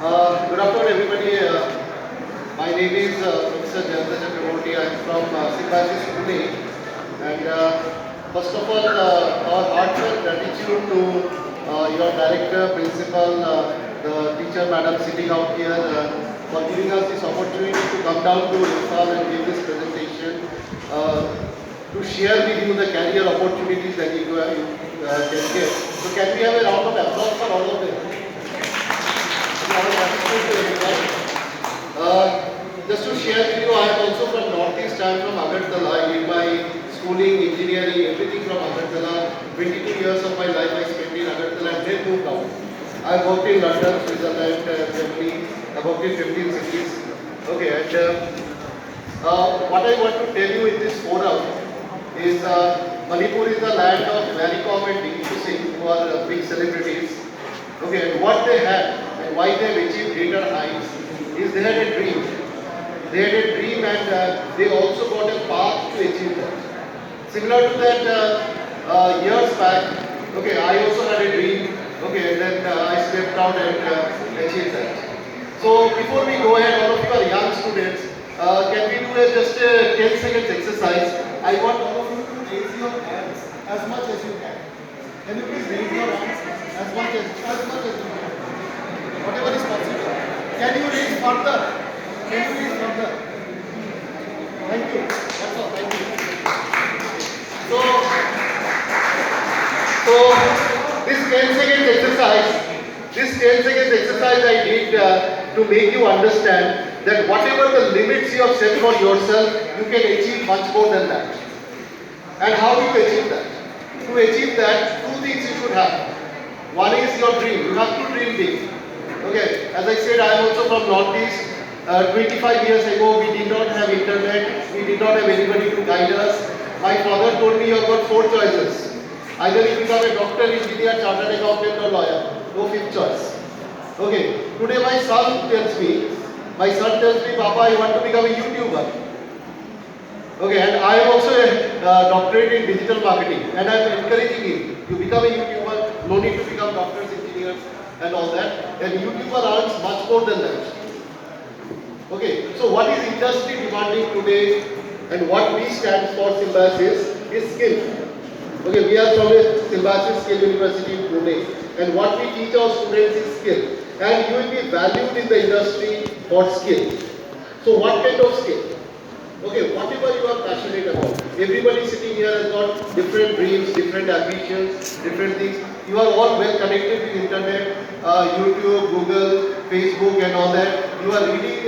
Good afternoon, everybody. My name is Professor Jayanta Chakraborty. I am from Symbiosis, Pune. And first of all, our heartfelt gratitude to your director, principal, the teacher, madam, sitting out here for giving us this opportunity to come down to Imphal and give this presentation to share with you the career opportunities that you can get. So, can we have a round of applause for all of them? Just to share with you, I am also from Northeast. I am from Agartala. I did my schooling, engineering, everything from Agartala. 22 years of my life I spent in Agartala and then moved out. I worked in London, Switzerland, Germany. I worked in 15 cities. Okay, and what I want to tell you in this forum is Manipur is the land of Maricom and Dinky Singh, who are big celebrities. Okay, and what they had and why they have achieved greater heights is they had a dream. They had a dream and they also got a path to achieve that. Similar to that, years back, okay, I also had a dream, okay, and then I stepped out and achieved that. So before we go ahead, all of you are young students, can we do just a 10 seconds exercise? I want all of you to raise your hands as much as you can. Can you please raise your hands as much as you can? Whatever is possible. Can you raise further? Can you raise further? Thank you. That's all. Thank you. So this 10 seconds exercise I did to make you understand that whatever the limits you have set for yourself, you can achieve much more than that. And how do you achieve that? To achieve that, two things you should have. One is your dream. You have to dream big. Okay, as I said, I am also from Northeast. 25 years ago, we did not have internet. We did not have anybody to guide us. My father told me you have got 4 choices. Either you become a doctor, engineer, chartered accountant or lawyer. No fifth choice. Okay, today my son tells me, Papa, I want to become a YouTuber. Okay, and I am also a doctorate in digital marketing, and I am encouraging him. You become a YouTuber, no need to become doctors, engineers, and all that. And YouTuber earns much more than that. Okay, so what is industry demanding today, and what we stand for Symbiosis is skill. Okay, we are from a Symbiosis Skill University in Pune, and what we teach our students is skill. And you will be valued in the industry for skill. So what kind of skill? Okay, whatever you are passionate about. Everybody sitting here has got different dreams, different ambitions, different things. You are all well connected with internet, YouTube, Google, Facebook and all that. You are reading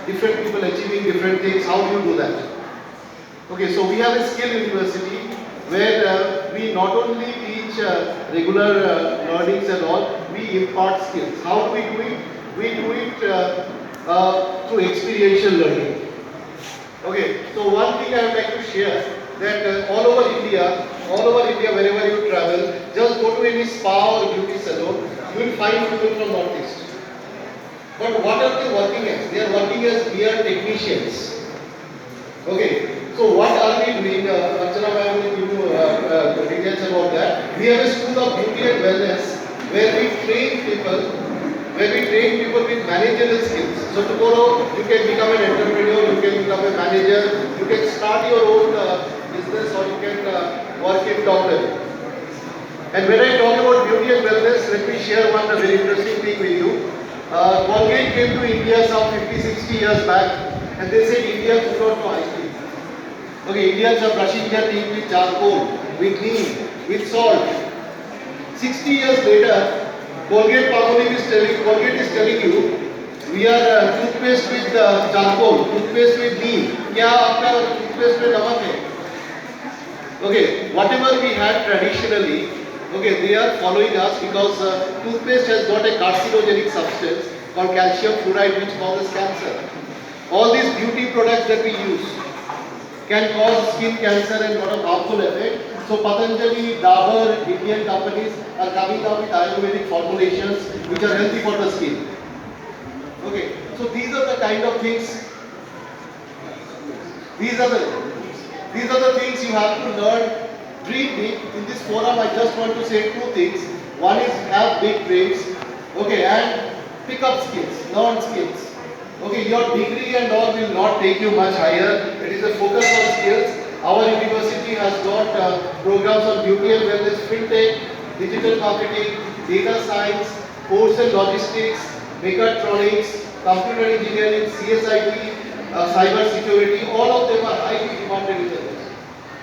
different people achieving different things. How do you do that? Okay, so we have a skill university where we not only teach regular learnings and all, we impart skills. How do we do it? We do it through experiential learning. Okay, so one thing I would like to share that all over India, wherever you travel, just go to any spa or beauty salon, you will find people from Northeast. But what are they working as? They are working as mere technicians. Okay, so what are we doing? Archana ma'am will give you details about that. We have a school of beauty and wellness where we train people with managerial skills. So tomorrow you can become an entrepreneur, you can become a manager, you can start your own business or you can work in doctor. And when I talk about beauty and wellness, let me share one very interesting thing with you. Colgate came to India some 50-60 years back and they said India could not know ice cream. Okay, Indians are brushing their teeth with charcoal, with neem, with salt. 60 years later, Colgate is telling you, we are toothpaste with charcoal, toothpaste with neem. क्या आपका toothpaste में नमक है? Okay, whatever we had traditionally, okay, they are following us because toothpaste has got a carcinogenic substance called calcium fluoride which causes cancer. All these beauty products that we use can cause skin cancer and lot of harmful effect. So Patanjali, Dabur, Indian companies are coming up with Ayurvedic formulations which are healthy for the skin. Okay, so these are the kind of things. These are the things you have to learn. Dream big. In this forum, I just want to say 2 things. One is have big dreams. Okay, and pick up skills, learn skills. Okay, your degree and all will not take you much higher. It is a focus on skills. Our university has got programs on beauty and wellness, fintech, digital marketing, data science, ports and logistics, mechatronics, computer engineering, CSIT, cyber security. All of them are highly demanded in the West.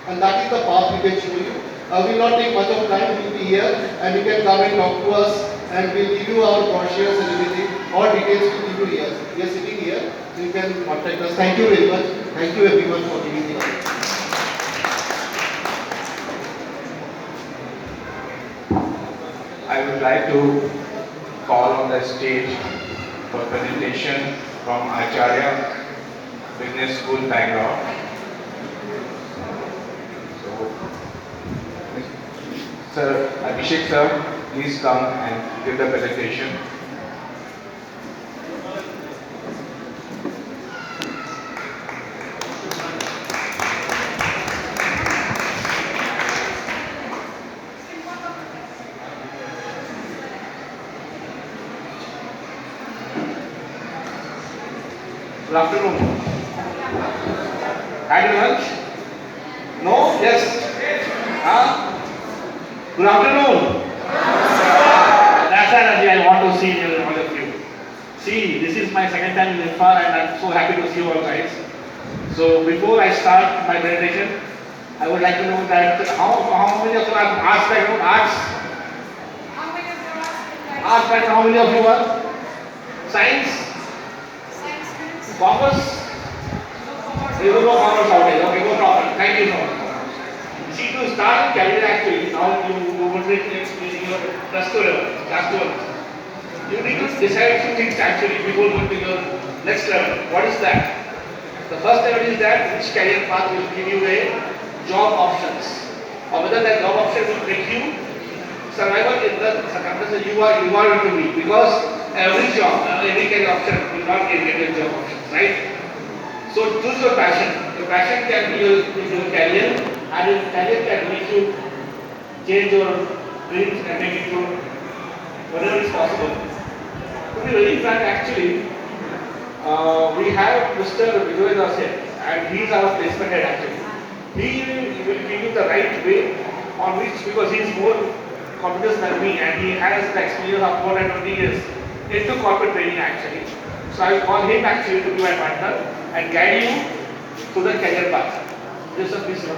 And that is the path we can show you. We will not take much of time. We will be here and you can come and talk to us and we will give you our brochures and everything. All details we will give you here. We are sitting here, so you can contact us. Thank you very much. Thank you everyone for giving me. I would like to call on the stage for presentation from Acharya Business School, Bangalore. So, Sir Abhishek sir, please come and give the presentation. Good afternoon. Had your lunch? No? Yes? Good afternoon. That's the energy I want to see in all of you. See, this is my second time in INFA and I'm so happy to see you all guys. So before I start my presentation, I would like to know that how many of you have arts background? Arts? How many of you are Arts background, how many of you are? Science? science students? Commerce? You don't know commerce out there. Okay, no problem. Thank you so much. See, to start career actually, now you would be in your plus 2 level, class 12. You need to decide two things actually before going to your next level. What is that? The first level is that which career path will give you a job options, or whether that job option will make you survival in the circumstances you are going to be, because every job, every career option will not give you a job options, right? So choose your passion. Your passion can be your career, and your career can make you change your dreams and make it to whatever is possible. To be very frank, actually, we have Mr. Vijay Dasen, and he is our placement head actually. He will give you the right way on which, because he is more competent than me and he has the experience of more than 20 years into corporate training actually. So I will call him actually to be my partner and guide you to the career path. Yes sir, please sir.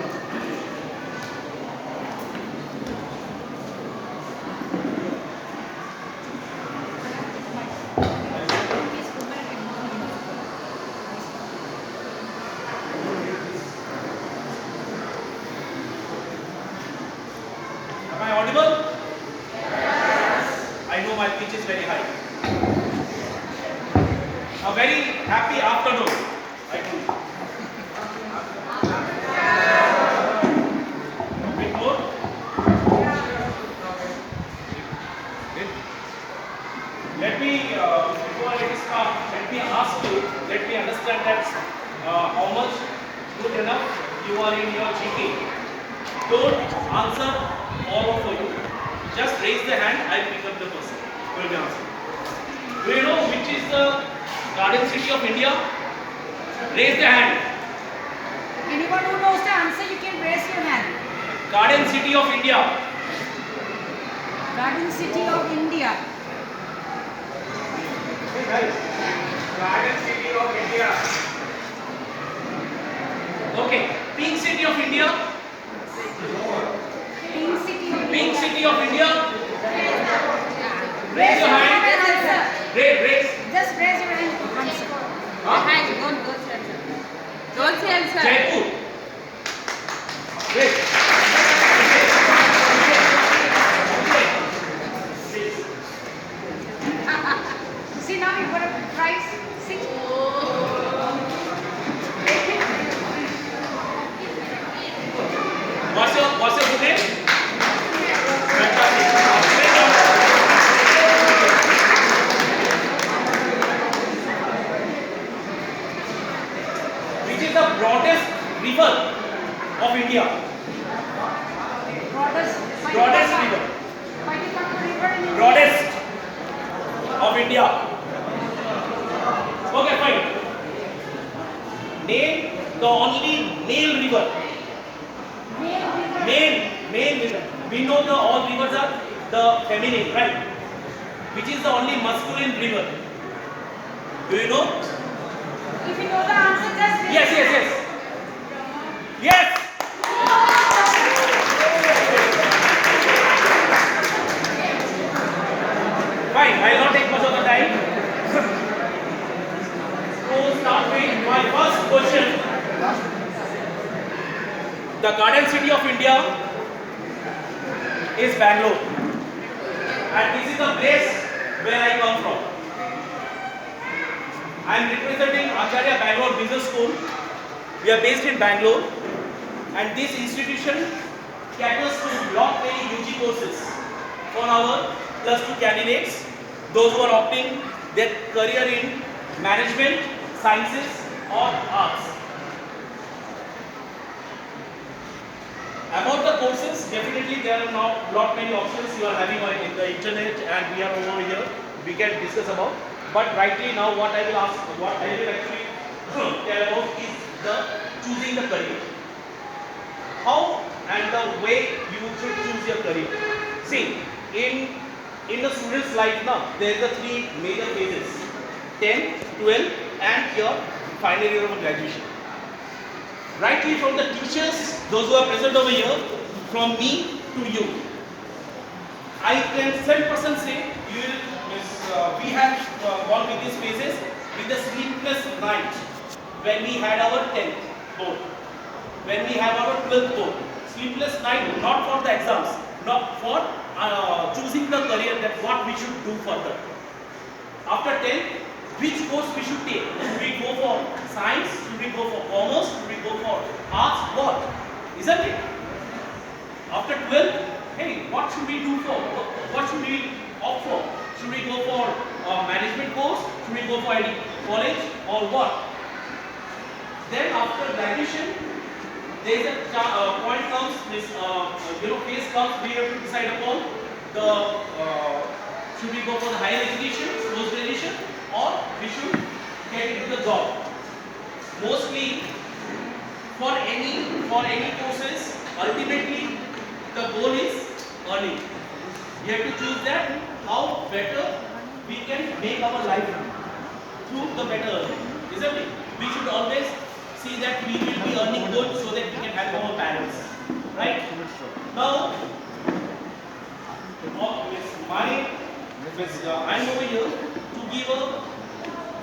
Am I audible? Yes. I know my pitch is very high. A very happy afternoon. I do. A bit more? Let me, before I start, let me ask you, let me understand that how much good enough you are in your GK. Don't answer all of you. Just raise the hand, I'll pick up the person who will be answering. Do you know which is the garden city of India? Raise the hand. Anyone who knows the answer, you can raise your hand. Garden city of India. Garden city of India. Garden City of India. Okay. Pink city of India. Pink city of Pink India. city of India. Raise Raise your your hand hand. and answer. Raise. Just raise your hand and answer. Don't say answer. Jaipur. Raise. See, now you got a prize. Sing. What's your good name? Fantastic. Which is the broadest river of India? Broadest Broadest river. River in India. Broadest of India. Okay, fine. Name the only male river. Male river. We know the all rivers are the feminine, right? Which is the only masculine river? Do you know? If you know the answer, just raise Yes. Yes. Fine, I will not take much of the time. To start with my first question, the garden city of India is Bangalore, and this is the place where I come from. I am representing Acharya Bangalore Business School. We are based in Bangalore, and this institution caters to lot many UG courses for our +2 candidates, those who are opting their career in management, sciences or arts. About the courses, definitely there are now lot many options you are having on in the internet, and we are over here. We can discuss about. But rightly now, what I will actually tell about is the choosing the career. How and the way you should choose your career. See, in the student's life now, there is the 3 major phases: 10, 12, and your final year of graduation. Rightly from the teachers, those who are present over here, from me to you, I can 100% say you will. We have gone with these phases with the sleepless night when we had our 10th board, when we have our 12th board. Sleepless night not for the exams, not for choosing the career that what we should do further. After 10, which course we should take? Should we go for science? Should we go for commerce? Should we go for arts? What? Isn't it? After 12, hey, what should we do for? What should we opt for? Should we go for management course? Should we go for any college or what? Then after graduation, there is a point comes, this phase comes. We have to decide upon the should we go for the higher education, post graduation, or we should get into the job. Mostly for any courses, ultimately the goal is earning. We have to choose that how better we can make our life through the better earning, isn't it? We should always see that we will be earning good so that we can help our parents, right? Now, I'm over here to give a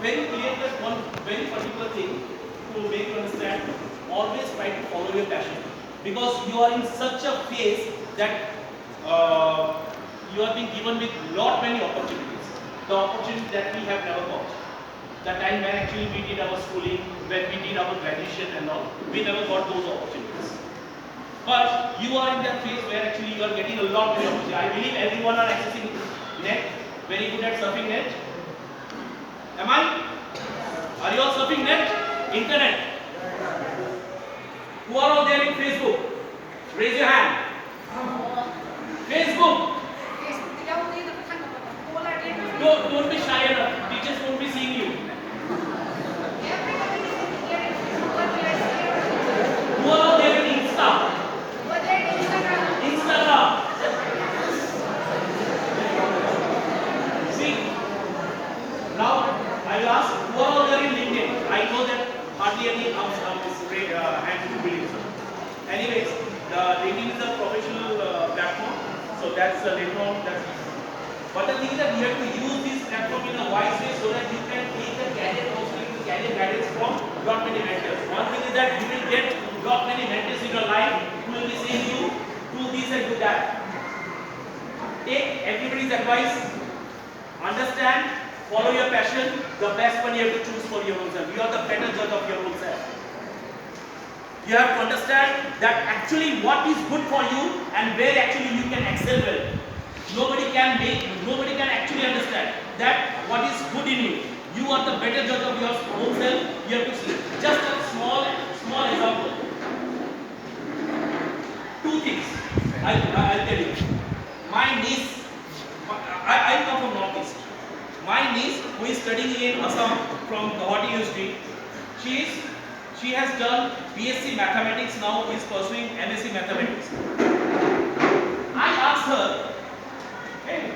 very clear cut one very particular thing to make you understand. Always try to follow your passion, because you are in such a phase that you are being given with lot many opportunities. The opportunities that we have never got. The time when actually we did our schooling, when we did our graduation and all, we never got those opportunities. But you are in that phase where actually you are getting a lot many opportunities. I believe everyone are accessing net, very good at surfing net. Am I? Are you all surfing net? Internet? Who are all there in Facebook? Raise your hand. Facebook. Don't be shy enough. Teachers won't be seeing you. Who are all there in Insta? Instagram. See, now I will ask, who are all there in LinkedIn? I know that hardly any hands to believe. Anyways, the LinkedIn is a professional platform, so that's later on. But the thing is that you have to use this platform in a wise way so that you can take the career counseling, career guidance from lot many mentors. One thing is that you will get lot many mentors in your life who will be saying you do this and do that. Take everybody's advice, understand, follow your passion. The best one you have to choose for your own self. You are the better judge of your own self. You have to understand that actually what is good for you and where actually you can excel well. Nobody can actually understand that what is good in you. You are the better judge of your own self. You have to see. Just a small example. 2 things. I'll tell you. My niece, I come from Northeast. My niece, who is studying in Assam from Guwahati University, she has done BSc Mathematics, now is pursuing MSc Mathematics. I asked her, hey,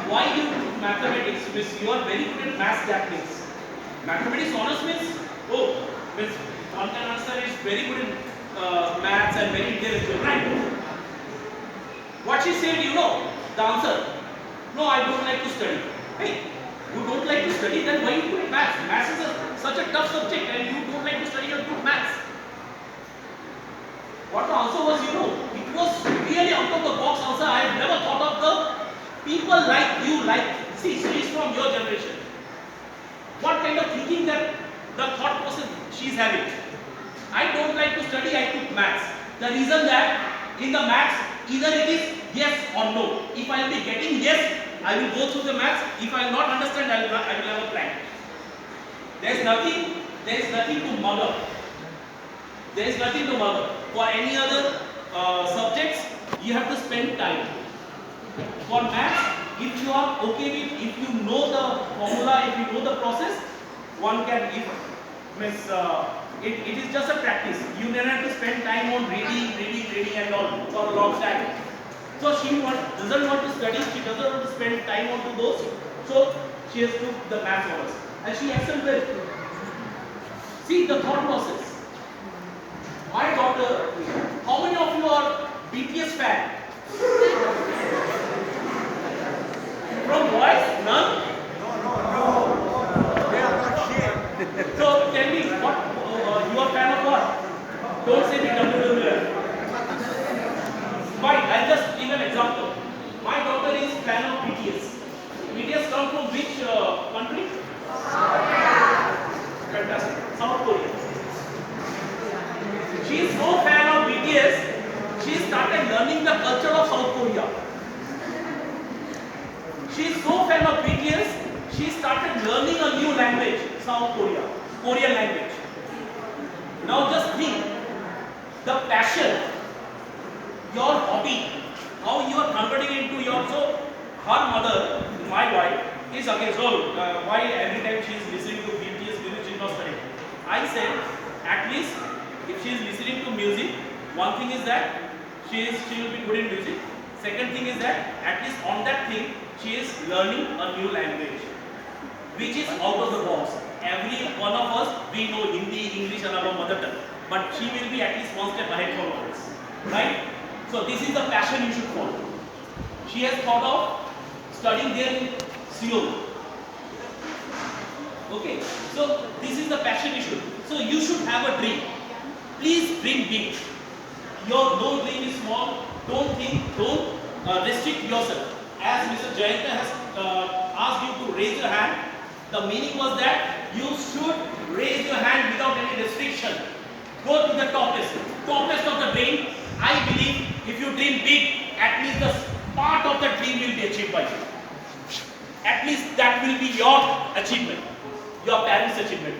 why you took mathematics? Miss, you are very good at maths, that means. Mathematics honors means, oh, means one can answer is very good in maths and very intelligent, right? What she said, you know, the answer, no, I don't like to study. Hey, you don't like to study, then why you do maths? Maths is such a tough subject and you don't like to study your good maths. What the answer was, you know, it was really out of the box answer. I have never thought of the people like you, see, she is from your generation. What kind of thinking that the thought process she is having? I don't like to study, I took maths. The reason that in the maths, either it is yes or no. If I will be getting yes, I will go through the maths. If I will not understand, I will have a plan. There is nothing to mugger. There is nothing to mugger. For any other subjects, you have to spend time. For maths, if you are okay with, if you know the formula, if you know the process, one can give. It is just a practice. You don't have to spend time on reading and all for a long time. So she doesn't want to study, she doesn't want to spend time on those. So she has took the math honors. And she excelled well. See the thought process. My daughter, how many of you are BTS fan? From boys? None? So tell me, what you are fan of what? Don't say me WWE. Fine, I'll just give an example. My daughter is fan of BTS. BTS come from which country? Fantastic. South Korea. She is so fan of BTS, she started learning the culture of South Korea. She is so fan of BTS, she started learning a new language, South Korea, Korean language. Now just think, the passion, your hobby, how you are converting into your, so her mother, my wife, is against, why every time she is listening to BTS music, she is not studying. I said, at least if she is listening to music, one thing is that she will be good in music. Second thing is that at least on that thing, she is learning a new language, which is out of the box. Every one of us, we know Hindi, English and our mother tongue. But she will be at least one step ahead from us. Right? So this is the passion you should follow. She has thought of studying there in Seoul. Okay, so this is the passion you should. So you should have a dream. Please dream big. Your no dream is small. Don't restrict yourself. As Mr. Jayanta has asked you to raise your hand, the meaning was that you should raise your hand without any restriction. Go to the topmost of the dream. I believe if you dream big, at least the part of the dream will be achieved by you. At least that will be your achievement, your parents' achievement.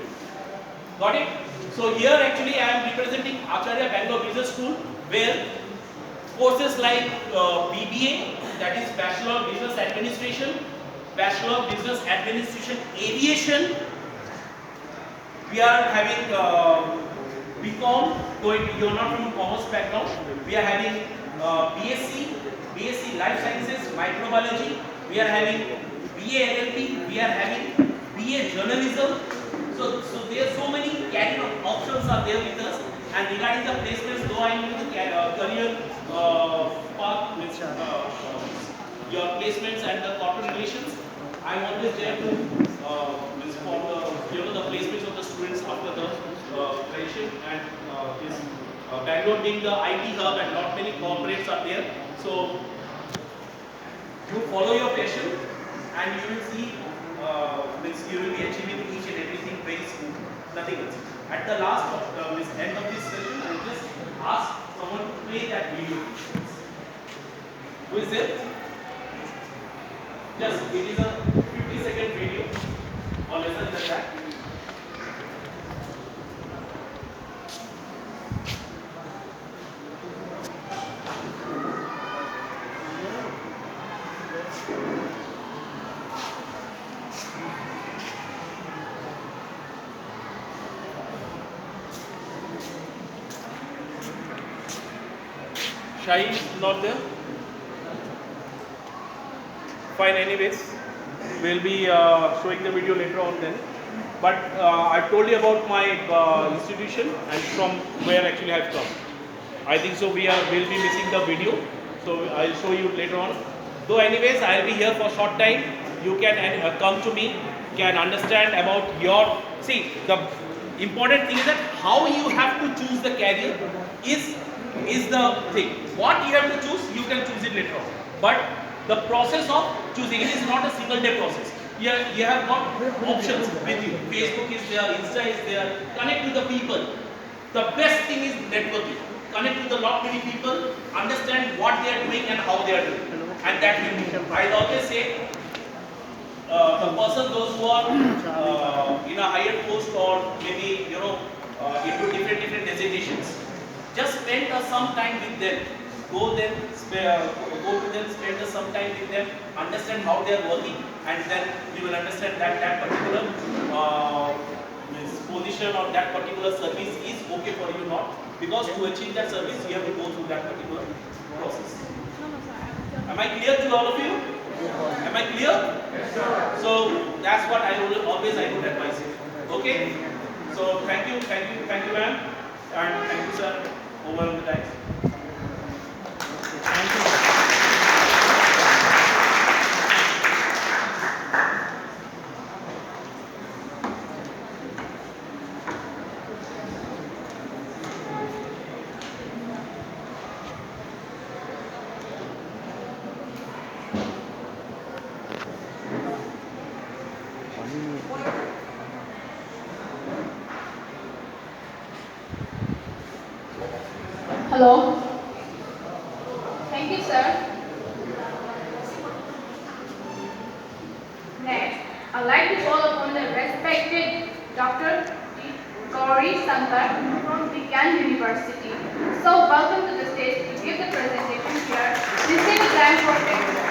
Got it? So here actually I am representing Acharya Bangalore Business School, where courses like BBA, that is Bachelor of Business Administration, Bachelor of Business Administration Aviation. We are having BCom, though you are not from commerce background. We are having BSc Life Sciences, Microbiology. We are having BA LLB. We are having BA Journalism. So there are so many career options are there with us. And regarding the placements, though I am in the career path, your placements and the corporate relations, I am always there to inform the placements of the students after the graduation. And Bangalore being the IT hub and not many corporates are there. So you follow your passion and you will see you will be achieving each and everything very smooth. Nothing else. At the last end of this session, I will just ask someone to play that video. Who is it? Just it is a 50-second video or less than that. Shai is not there. Fine, anyways, we'll be showing the video later on then. But I told you about my institution and from where actually I've come. I think so we'll be missing the video, so I'll show you later on. Though anyways, I'll be here for short time. You can come to me, can understand about your, see, the important thing is that how you have to choose the career is the thing. What you have to choose, you can choose it later on. But the process of choosing it is not a single day process. You have got options with you. Facebook is there, Insta is there. Connect with the people. The best thing is networking. Connect with a lot many people, understand what they are doing and how they are doing. And that will be. I always say, the person, those who are in a higher post or maybe into different designations, just spend some time with them. Go to them, spend some time with them, understand how they are working, and then you will understand that particular position or that particular service is okay for you or not. Because to achieve that service, you have to go through that particular process. Am I clear to all of you? Am I clear? Yes, sir. So that's what I would advise you. Okay? So thank you, ma'am, and thank you, sir, over the time. Thank you. Hello. Thank you, sir. Next, I'd like to call upon the respected Dr. Gauri Sankar from Vigan University. So, welcome to the stage to give the presentation here. This is time for technical.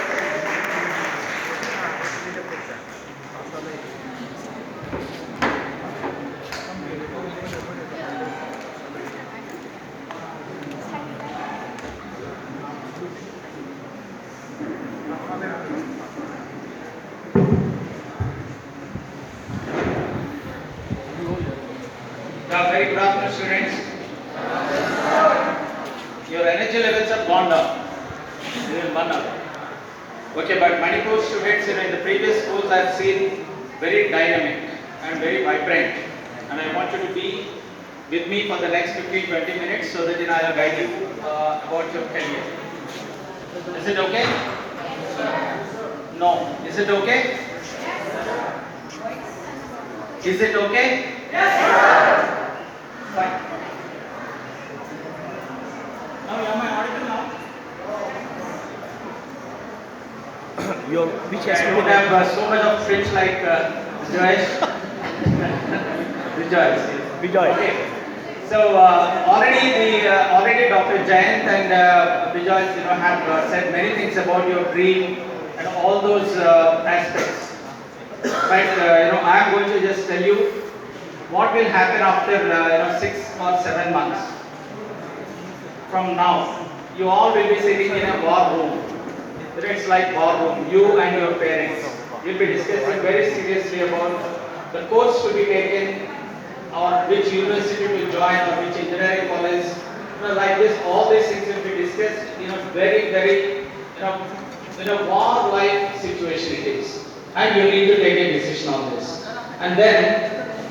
Very good afternoon, students. Your energy levels have gone down. You will burn out. Okay, but Manipur students in the previous schools I have seen very dynamic and very vibrant, and I want you to be with me for the next 15-20 minutes so that I will guide you about your career. Is it okay? No. Is it okay? Is it okay? Yes, sir. Fine. Now, am I audible now? Which I don't have so much of friends like Vijay. Okay. So already Dr. Jayant and Vijay have said many things about your dream and all those aspects. But I am going to just tell you what will happen after 6 or 7 months from now. You all will be sitting in a war room. It's like war room. You and your parents will be discussing very seriously about the course to be taken, or which university to join, or which engineering college. Like this, all these things will be discussed in a very in a war-like situation it is, and you need to take a decision on this.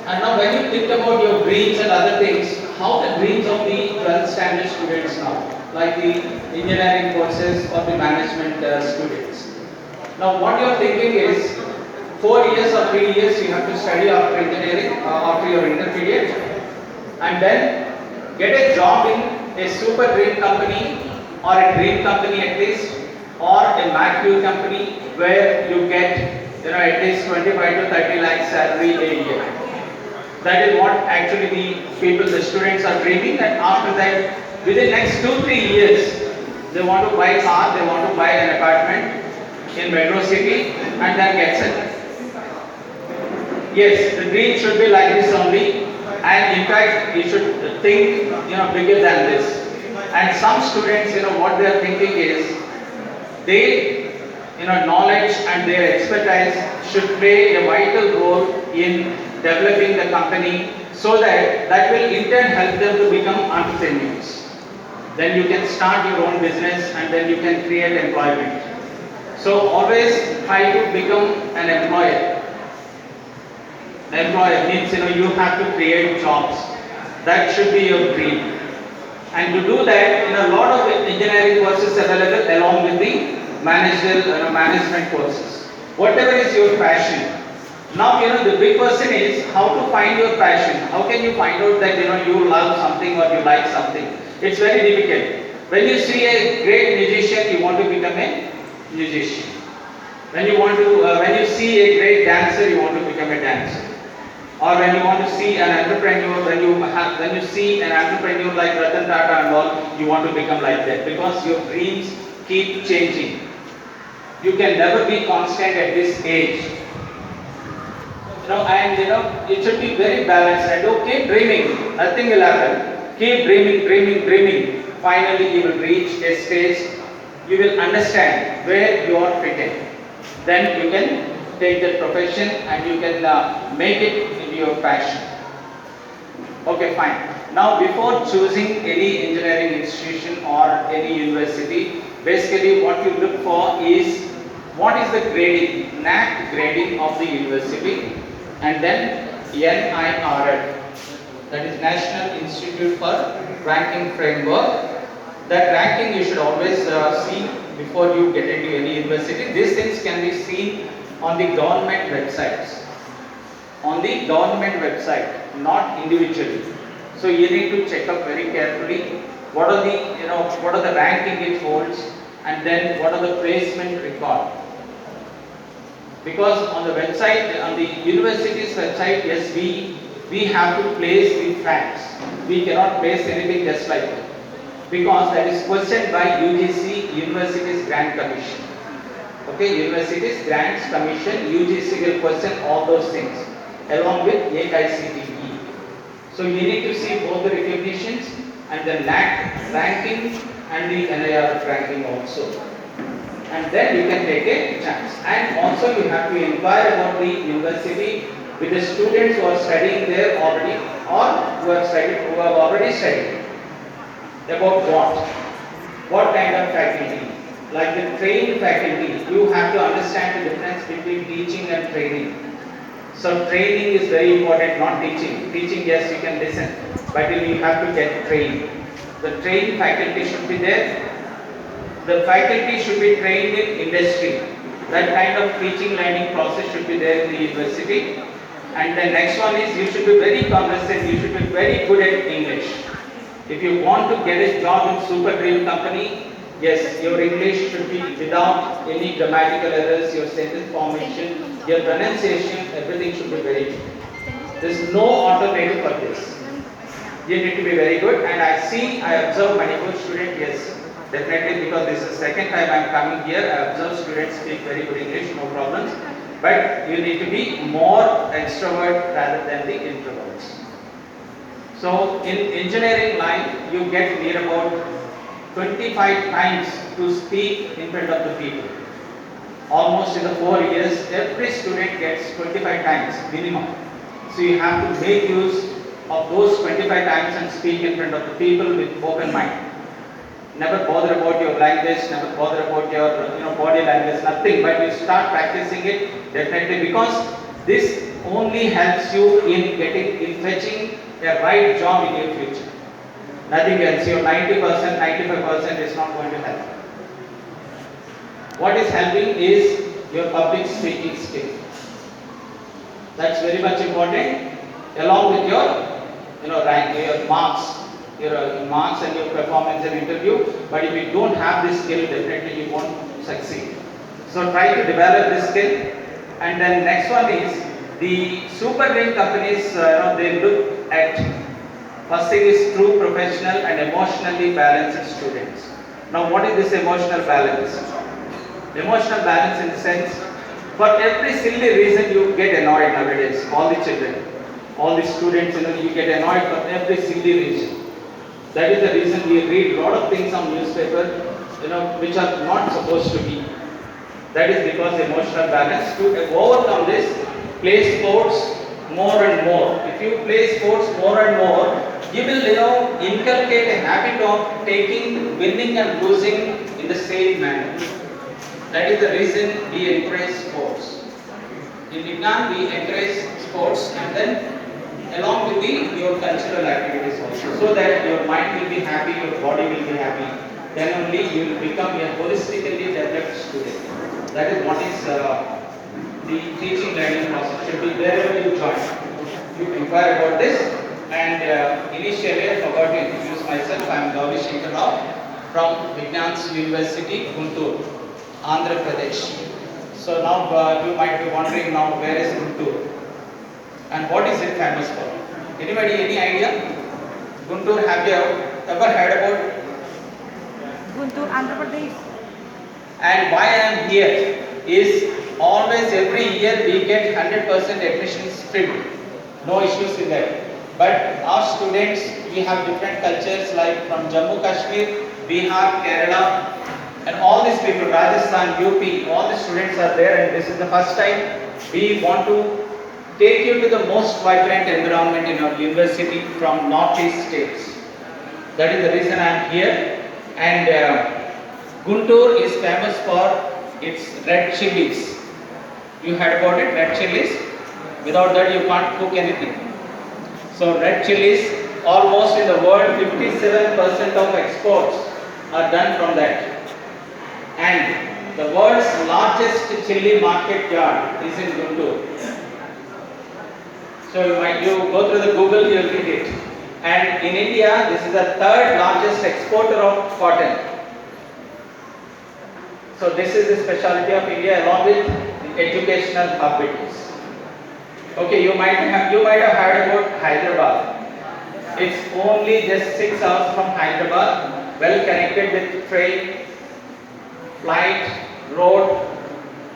And now when you think about your dreams and other things, how the dreams of the 12th standard students now, like the engineering courses or the management students. Now what you are thinking is 4 years or 3 years you have to study after engineering, after your intermediate, and then get a job in a super dream company or a dream company at least, or a MANIPUR company where you get at least 25 to 30 lakhs salary a year. That is what actually the students are dreaming, and after that, within next 2-3 years, they want to buy a car, they want to buy an apartment in metro city and then get settled. Yes, the dream should be like this only, and in fact, you should think bigger than this. And some students, what they are thinking is, they, knowledge and their expertise should play a vital role in developing the company, so that will in turn help them to become entrepreneurs. Then you can start your own business and then you can create employment. So always try to become an employer. Employer means you have to create jobs. That should be your dream. And to do that, a lot of engineering courses available along with the management courses. Whatever is your passion. Now the big question is how to find your passion. How can you find out that you love something or you like something? It's very difficult. When you see a great musician, you want to become a musician. When you see a great dancer, you want to become a dancer. Or when you want to see an entrepreneur, when you see an entrepreneur like Ratan Tata and all, you want to become like that, because your dreams keep changing. You can never be constant at this age. It should be very balanced, and keep dreaming. Nothing will happen. Keep dreaming. Finally, you will reach a stage. You will understand where you are fitted. Then you can take that profession and you can make it into your passion. Okay, fine. Now, before choosing any engineering institution or any university, basically what you look for is what is the grading, NAC grading of the university, and then NIRF, that is National Institute for Ranking Framework. That ranking you should always see before you get into any university. These things can be seen on the government websites. On the government website, not individually. So you need to check up very carefully what are the ranking it holds, and then what are the placement record. Because on the website, on the university's website, yes, we have to place the facts. We cannot place anything just like that, because that is questioned by UGC, Universities Grant Commission. Okay, Universities Grants Commission, UGC will question all those things along with AICTE. So you need to see both the recognitions and the NAC ranking and the NIRF ranking also. And then you can take a chance. And also you have to inquire about the university with the students who are studying there already, or who have already studied. About what kind of faculty. Like the trained faculty, you have to understand the difference between teaching and training. So training is very important, not teaching. Teaching, yes, you can listen, but you have to get trained. The trained faculty should be there. The faculty should be trained in industry. That kind of teaching learning process should be there in the university. And the next one is you should be very conversant, you should be very good at English. If you want to get a job in super dream company, yes, your English should be without any grammatical errors, your sentence formation, your pronunciation, everything should be very good. There is no alternative for this. You need to be very good. And I observe Manipur students, yes, definitely, because this is the second time I am coming here. I observe students speak very good English, no problems. But you need to be more extrovert rather than the introverts. So in engineering line, you get near about 25 times to speak in front of the people. Almost in the 4 years, every student gets 25 times minimum. So you have to make use of those 25 times and speak in front of the people with open mind. Never bother about your language, never bother about your body language, nothing. But you start practicing it definitely, because this only helps you in fetching a right job in your future. Nothing else. Your 90%, 95% is not going to help. What is helping is your public speaking skill. That's very much important, along with your rank, your marks. Your marks and your performance in interview. But if you don't have this skill, definitely you won't succeed. So try to develop this skill. And then next one is the super dream companies. They look at, first thing is true professional and emotionally balanced students. Now, what is this emotional balance? Emotional balance in the sense, for every silly reason you get annoyed nowadays. All the children, all the students, you get annoyed for every silly reason. That is the reason we read a lot of things on newspaper, which are not supposed to be. That is because emotional balance. To overcome this, play sports more and more. If you play sports more and more, you will inculcate a habit of taking winning and losing in the same manner. That is the reason we encourage sports. In Vignan, we encourage sports and then along with your cultural activities also, so that your mind will be happy, your body will be happy. Then only you will become a holistically developed student. That is what is the teaching learning process should be wherever you join. You inquire about this. And initially I forgot to introduce myself. I am Gauri Shankar Rao from Vignans University, Guntur, Andhra Pradesh. So now you might be wondering now where is Guntur and what is it famous for? Anybody any idea? Guntur, have you ever heard about? Guntur, Andhra Pradesh. And why I am here is always every year we get 100% admissions filled. No issues in that. But our students, we have different cultures like from Jammu Kashmir, Bihar, Kerala, and all these people, Rajasthan, UP, all the students are there, and this is the first time we want to take you to the most vibrant environment in our university from northeast states. That is the reason I am here. And Guntur is famous for its red chilies. You heard about it, red chilies? Without that you can't cook anything. So red chilies, almost in the world 57% of exports are done from that. And the world's largest chili market yard is in Guntur. So you go through the Google, you will read it. And in India, this is the third largest exporter of cotton. So this is the specialty of India along with the educational hub it is. Okay, you might have heard about Hyderabad. It's only just 6 hours from Hyderabad, well connected with train, flight, road,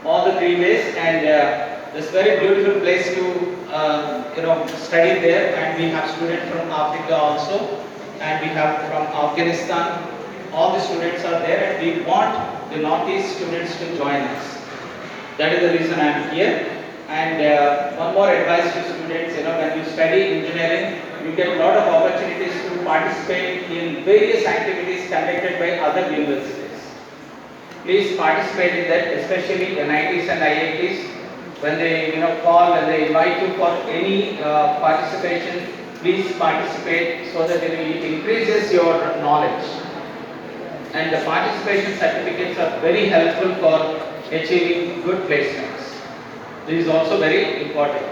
all the 3 ways, and it's very beautiful place to study there. And we have students from Africa also, and we have from Afghanistan. All the students are there, and we want the Northeast students to join us. That is the reason I am here. And one more advice to students, when you study engineering, you get a lot of opportunities to participate in various activities conducted by other universities. Please participate in that, especially NITs and IITs. When they call and they invite you for any participation, please participate so that it increases your knowledge. And the participation certificates are very helpful for achieving good placements. This is also very important.